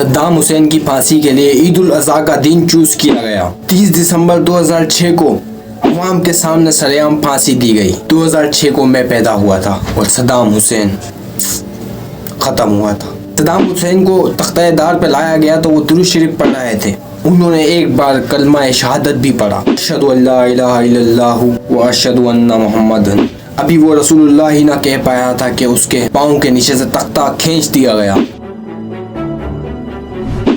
सद्दाम हुसैन की फांसी के लिए ईद उल अज़हा का दिन चूज किया गया। 30 दिसंबर 2006 को अवाम के सामने सरेआम फांसी दी गई। 2006 को मैं पैदा हुआ था और सद्दाम हुसैन खत्म हुआ था। सद्दाम हुसैन को तख्ता-ए-दार पे लाया गया तो वो दुरूद शरीफ पढ़ रहे थे। उन्होंने एक बार कलमा शहादत भी पढ़ा, अशहदु अल्ला इलाहा इल्लल्लाहु व अशहदु अन्ना मुहम्मदन। अभी वो रसूलुल्लाह ही ना कह पाया था कि उसके पाँव के नीचे से तख्ता खींच दिया गया।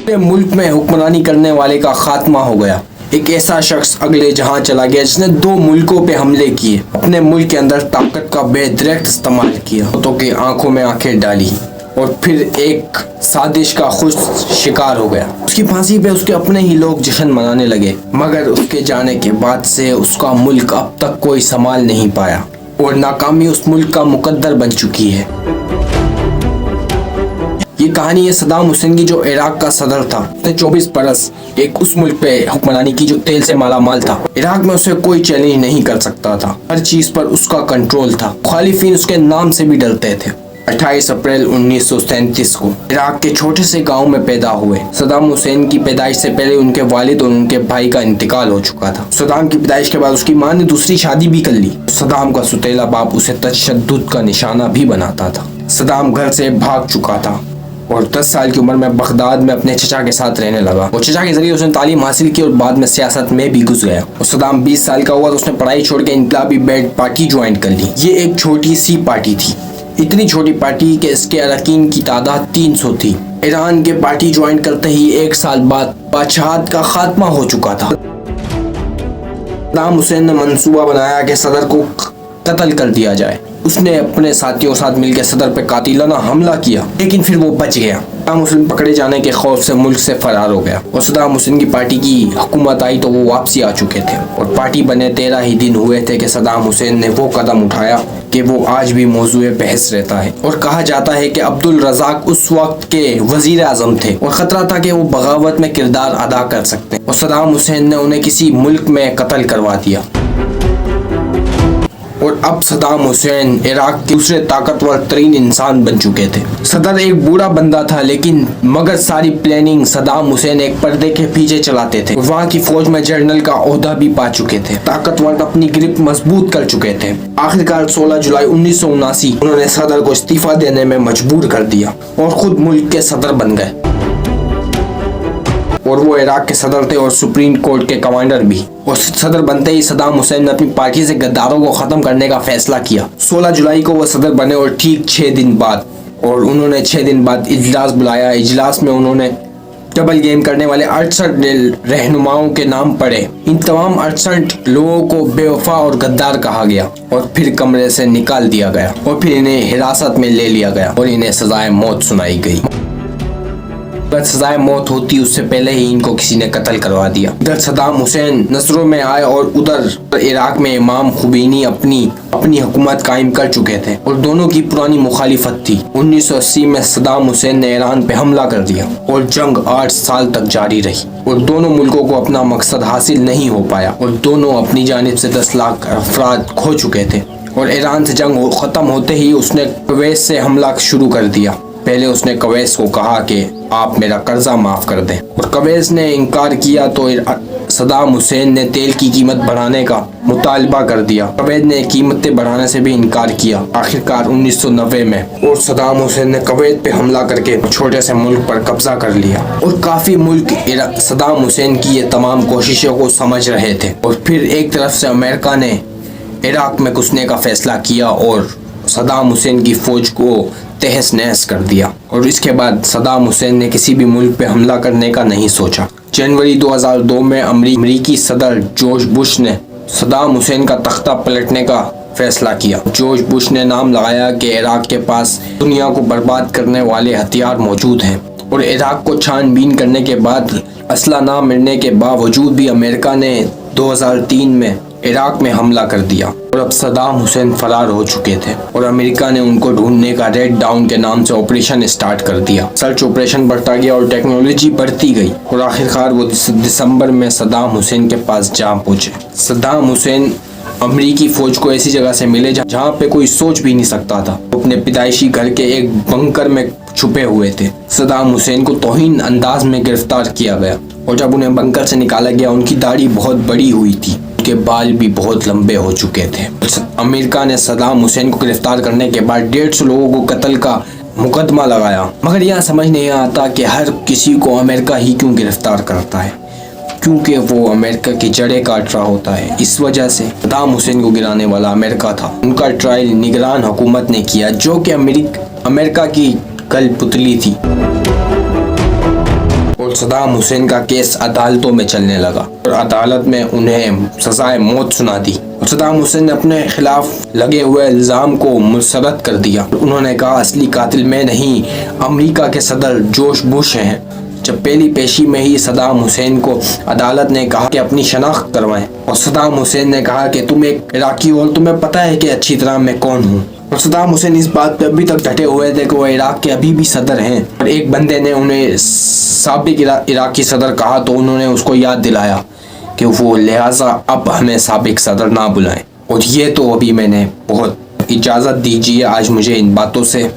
पूरे मुल्क में हुक्मरानी करने वाले का खात्मा हो गया। एक ऐसा शख्स अगले जहां चला गया जिसने 2 मुल्कों पे हमले किए, अपने मुल्क के अंदर ताकत का बेदरख्त इस्तेमाल किया, तो की आंखों में आंखें डाली और फिर एक साजिश का खुद शिकार हो गया। उसकी फांसी पे उसके अपने ही लोग जश्न मनाने लगे, मगर उसके जाने के बाद से उसका मुल्क अब तक कोई संभाल नहीं पाया और नाकामी उस मुल्क का मुकद्दर बन चुकी है। ये कहानी है सद्दाम हुसैन की, जो इराक का सदर था। उसने 24 बरस एक उस मुल्क पे हुक्मरानी की जो तेल से माला माल था। इराक में उसे कोई चैलेंज नहीं कर सकता था, हर चीज पर उसका कंट्रोल था। मुखालिफिन उसके नाम से भी डरते थे। 28 अप्रैल 1937 को इराक के छोटे से गांव में पैदा हुए। सद्दाम हुसैन की पैदाइश से पहले उनके वालिद और उनके भाई का इंतकाल हो चुका था। सद्दाम की पैदाइश के बाद उसकी मां ने दूसरी शादी भी कर ली। सद्दाम का सुतेला बाप उसे तशद्दुद का निशाना भी बनाता था। सद्दाम घर से भाग चुका था और 10 साल की उम्र में बगदाद में अपने चचा के साथ रहने लगा और चचा के जरिए उसने तालीम हासिल की और बाद में सियासत में भी घुस गया। और सद्दाम 20 साल का हुआ तो उसने पढ़ाई छोड़ के इनकलाबी बैथ पार्टी ज्वाइन कर ली। ये एक छोटी सी पार्टी थी, इतनी छोटी पार्टी कि इसके अरकान की तादाद 300 थी। ईरान के पार्टी ज्वाइन करते ही 1 साल बाद बादशाहत का खात्मा हो चुका था। सद्दाम हुसैन ने मंसूबा बनाया कि सदर को कत्ल कर दिया जाए। उसने अपने साथियों के साथ मिलकर सदर पे कातिलाना हमला किया, लेकिन फिर वो बच गया। सद्दाम हुसैन पकड़े जाने के खौफ से मुल्क से फरार हो गया और सद्दाम हुसैन की पार्टी की हुकूमत आई तो वो वापसी आ चुके थे और पार्टी बने 13 ही दिन हुए थे कि सद्दाम हुसैन ने वो कदम उठाया कि वो आज भी मौजूए बहस रहता है। और कहा जाता है कि अब्दुल रज़ाक उस वक्त के वजीर आजम थे और खतरा था कि वो बगावत में किरदार अदा कर सकते और सद्दाम हुसैन ने उन्हें किसी मुल्क में कत्ल करवा दिया। और अब सद्दाम हुसैन इराक के दूसरे ताकतवर तरीन इंसान बन चुके थे। सदर एक बूढ़ा बंदा था, लेकिन मगर सारी प्लानिंग सद्दाम हुसैन एक पर्दे के पीछे चलाते थे। वहाँ की फौज में जनरल का ओहदा भी पा चुके थे, ताकतवर अपनी ग्रिप मजबूत कर चुके थे। आखिरकार 16 जुलाई 1979 उन्होंने सदर को इस्तीफा देने में मजबूर कर दिया और खुद मुल्क के सदर बन गए। और वो इराक के सदर थे और सुप्रीम कोर्ट के कमांडर भी। और सदर बनते ही सद्दाम हुसैन ने अपनी पार्टी से गद्दारों को खत्म करने का फैसला किया। 16 जुलाई को वो सदर बने और ठीक 6 दिन बाद और उन्होंने 6 दिन बाद इजलास बुलाया। इजलास में उन्होंने डबल गेम करने वाले 68 रहनुमाओं के नाम पढ़े। इन तमाम 68 लोगों को बेवफा और गद्दार कहा गया और फिर कमरे से निकाल दिया गया और फिर इन्हें हिरासत में ले लिया गया और इन्हें सजाए मौत सुनाई गई। अगर सजाए मौत होती उससे पहले ही इनको किसी ने कत्ल करवा दिया। इधर सद्दाम हुसैन नजरों में आए और उधर इराक में इमाम खुमैनी अपनी हुकूमत कायम कर चुके थे और दोनों की पुरानी मुखालिफत थी। 1980 में सद्दाम हुसैन ने ईरान पे हमला कर दिया और जंग 8 साल तक जारी रही और दोनों मुल्कों को अपना मकसद हासिल नहीं हो पाया और दोनों अपनी जानिब से 10 लाख अफराद खो चुके थे। और ईरान से जंग खत्म होते ही उसने कुवैत से हमला शुरू कर दिया। पहले उसने कुवैत को कहा कि आप मेरा कर्जा माफ कर दें और कुवैत ने इनकार किया तो सद्दाम हुसैन ने तेल की कीमत बढ़ाने का मुतालबा कर दिया। कुवैत ने कीमतें बढ़ाने से भी इनकार किया। आखिरकार 1990 में और सद्दाम हुसैन ने कुवैत पे हमला करके छोटे से मुल्क पर कब्जा कर लिया और काफी मुल्क सद्दाम हुसैन की ये तमाम कोशिशों को समझ रहे थे। और फिर एक तरफ से अमेरिका ने इराक में घुसने का फैसला किया और सद्दाम हुसैन की फौज को तहस नहस कर दिया और इसके बाद सद्दाम हुसैन ने किसी भी मुल्क पे हमला करने का नहीं सोचा। जनवरी 2002 में अमरीकी सदर जॉर्ज बुश ने सद्दाम हुसैन का तख्ता पलटने का फैसला किया। जॉर्ज बुश ने नाम लगाया कि इराक के पास दुनिया को बर्बाद करने वाले हथियार मौजूद हैं और इराक को छानबीन करने के बाद असला ना मिलने के बावजूद भी अमेरिका ने 2003 में इराक में हमला कर दिया और अब सद्दाम हुसैन फरार हो चुके थे और अमेरिका ने उनको ढूंढने का रेड डाउन के नाम से ऑपरेशन स्टार्ट कर दिया। सर्च ऑपरेशन बढ़ता गया और टेक्नोलॉजी बढ़ती गई और आखिरकार वो दिसंबर में सद्दाम हुसैन के पास जा पहुंचे। सद्दाम हुसैन अमेरिकी फौज को ऐसी जगह से मिले जहाँ पे कोई सोच भी नहीं सकता था। अपने पैदाइशी घर के एक बंकर में छुपे हुए थे। सदाम हुसैन को तौहीन अंदाज में गिरफ्तार किया गया और जब उन्हें बंकर से निकाला गया उनकी दाढ़ी बहुत बड़ी हुई थी, उनके बाल भी बहुत लंबे हो चुके थे। अमेरिका ने सदाम हुसैन को गिरफ्तार करने के बाद 150 लोगों को कत्ल का मुकदमा लगाया। मगर यह समझ नहीं आता कि हर किसी को अमेरिका ही क्यों गिरफ्तार करता है, क्योंकि वो अमेरिका की जड़ें काट रहा होता है। इस वजह से सदाम हुसैन को गिराने वाला अमेरिका था। उनका ट्रायल निगरान हुकूमत ने किया जो कि अमेरिका की कठपुतली थी और सदाम हुसैन का केस अदालतों में चलने लगा और अदालत में उन्हें सजाए मौत सुना दी। सदाम हुसैन ने अपने खिलाफ लगे हुए इल्ज़ाम को मुस्तरद कर दिया। उन्होंने कहा असली कातिल मैं नहीं, अमेरिका के सदर जॉर्ज बुश हैं। जब पहली पेशी में ही सदाम हुसैन को अदालत ने कहा कि अपनी शनाख्त करवाएं और सदाम हुसैन ने कहा कि तुम एक इराकी हो और तुम्हें पता है कि अच्छी तरह मैं कौन हूँ। और सदाम हुसैन इस बात पे अभी तक डटे हुए थे कि वो इराक के अभी भी सदर हैं। और एक बंदे ने उन्हें साबिक इराकी सदर कहा तो उन्होंने उसको याद दिलाया कि वो लिहाजा अब हमें साबिक सदर ना बुलाएं। और ये तो अभी मैंने बहुत इजाज़त दीजिए आज मुझे इन बातों से